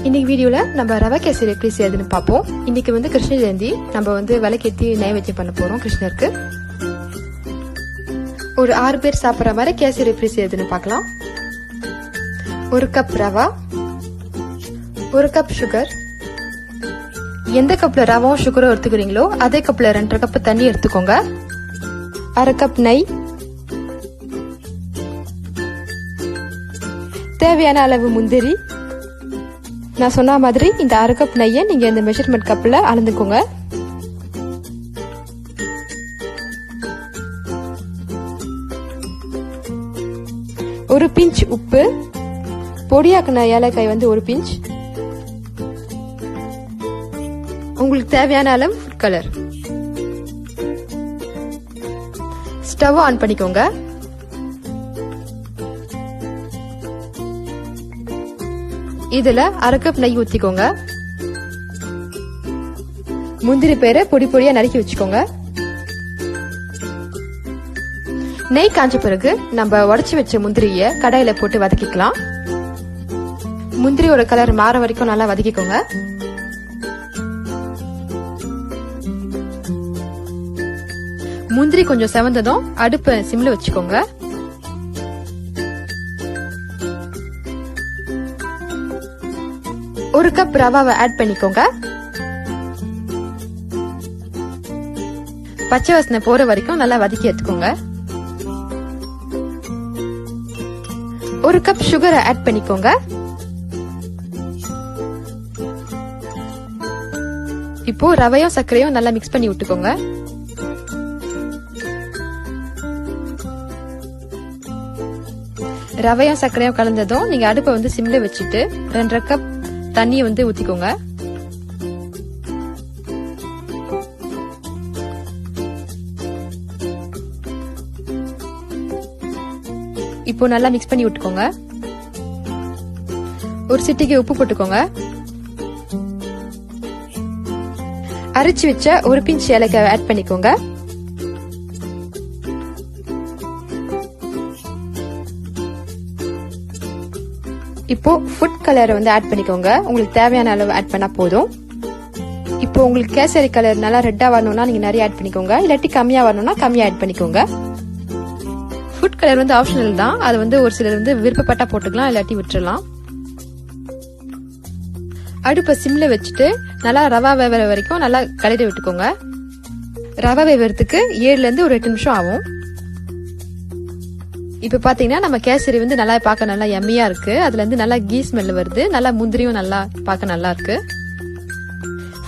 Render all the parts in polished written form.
இன்னைக்கு வீடியோல நம்ம ரவை கேசரி எப்படி செய்யறதுன்னு பார்ப்போம். இன்னைக்கு வந்து கிருஷ்ண ஜெயந்தி, நம்ம வந்து விளக்கேத்தி நைவேத்தியம் பண்ண போறோம் கிருஷ்ணருக்கு. ஒரு 6 பேர் சாப்பிட்ற மாதிரி கேசரி எப்படி செய்யறதுன்னு பார்க்கலாம். 1 கப் ரவா, 1 கப் சுகர். எந்த கப்ல ரவாவும் சுகரும் எடுத்துக்கிறீங்களோ அதே கப்ல 2 கப் தண்ணி எடுத்துக்கோங்க. 1/2 கப் நெய், தேவையான அளவு முந்திரி. நான் சொன்ன மாதிரி இந்த 1/2 கப் நெய்யை நீங்க இந்த மெஷர்மெண்ட் கப்ல அளந்துக்கோங்க. ஒரு பிஞ்ச் உப்பு, பொடியாக்குன ஏலக்காய் வந்து 1 பிஞ்ச், உங்களுக்கு தேவையான அளவு ஃபுட் கலர். ஸ்டவ் ஆன் பண்ணிக்கோங்க. இதுல 1/2 கப் நெய் ஊத்திக்கோங்க. முந்திரி பேரை பொடி பொடியா நறுக்கி வச்சுக்கோங்க. நெய் காஞ்ச பிறகு நம்ம உடைச்சு வச்ச முந்திரிய கடாயில போட்டு வதக்கிக்கலாம். முந்திரியோட கலர் மாற வரைக்கும் நல்லா வதக்கிக்கோங்க. முந்திரி கொஞ்சம் செவந்ததும் அடுப்பை சிம்ல வச்சுக்கோங்க. ஒரு கப் ரவாவை ஆட் பண்ணிக்கோங்க. பச்சை வாசனை போற வரைக்கும் நல்லா வதக்கி எடுத்துக்கோங்க. 1 கப் சுகரை ஆட் பண்ணிக்கோங்க. இப்போ ரவையும் சர்க்கரையும் நல்லா மிக்ஸ் பண்ணி விட்டுக்கோங்க. ரவையும் சர்க்கரையும் கலந்ததும் நீங்க அடுப்பை வந்து சிம்ல வச்சுட்டு 2 கப் தண்ணியை வந்து ஊத்திக்கோங்க. இப்போ நல்லா மிக்ஸ் பண்ணி விட்டுக்கோங்க. ஒரு சிட்டிகை உப்பு போட்டுக்கோங்க. அரைச்சு வச்ச 1 பிஞ்ச் ஏலக்காய் ஆட் பண்ணிக்கோங்க. இப்போ ஃபுட் கலரை வந்து ஆட் பண்ணிக்கோங்க. உங்களுக்கு தேவையான அளவு ஆட் பண்ணா போதும். இப்போ உங்களுக்கு கேசரி கலர் நல்லா ரெட்டா வரணும்னா நீங்க நிறைய ஆட் பண்ணிக்கோங்க, இல்லாட்டி கம்மியா வரணும்னா கம்மியா ஆட் பண்ணிக்கோங்க. ஃபுட் கலர் வந்து ஆப்ஷனல் தான், அது வந்து ஒரு சிலர் வந்து விருப்பப்பட்டா போட்டுக்கலாம், இல்லாட்டி விட்டுறலாம். அடுப்பை சிம்ல வச்சுட்டு நல்லா ரவா வேவற வரைக்கும் நல்லா கலரி விட்டுக்கோங்க. ரவா வேவறதுக்கு 7ல இருந்து ஒரு 8 நிமிஷம் ஆகும். இப்ப பாத்தீங்கன்னா நம்ம கேசரி வந்து நல்லா பார்க்க நல்லா எம்மியா இருக்கு. அதுல இருந்து நல்லா கீ ஸ்மெல் வருது. நல்லா முந்திரியும் நல்லா பார்க்க நல்லா இருக்கு.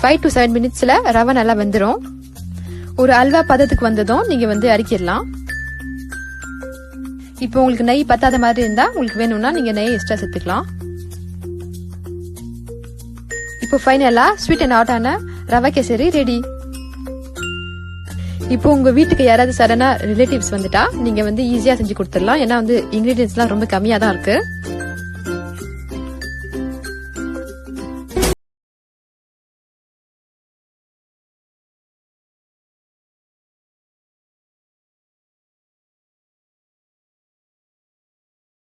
5 to 7 மினிட்ஸ்ல ரவை நல்லா வெந்துடும். ஒரு அல்வா பதத்துக்கு வந்ததும் நீங்க வந்து அரிக்கிடலாம். இப்போ உங்களுக்கு நெய் பத்தாத மாதிரி இருந்தா உங்களுக்கு வேணும்னா நீங்க நெய் எக்ஸ்ட்ரா சேர்த்துக்கலாம். இப்போ ஃபைனலா ஸ்வீட் அண்ட் ஹாட்டான ரவை கேசரி ரெடி. இப்போ உங்க வீட்டுக்கு யாராவது சடனா ரிலேட்டிவ்ஸ் வந்துட்டா நீங்க வந்து ஈஸியா செஞ்சு கொடுத்துடலாம். ஏன்னா வந்து இன்கிரீடியன்ஸ்லாம் ரொம்ப கம்மியா தான் இருக்கு.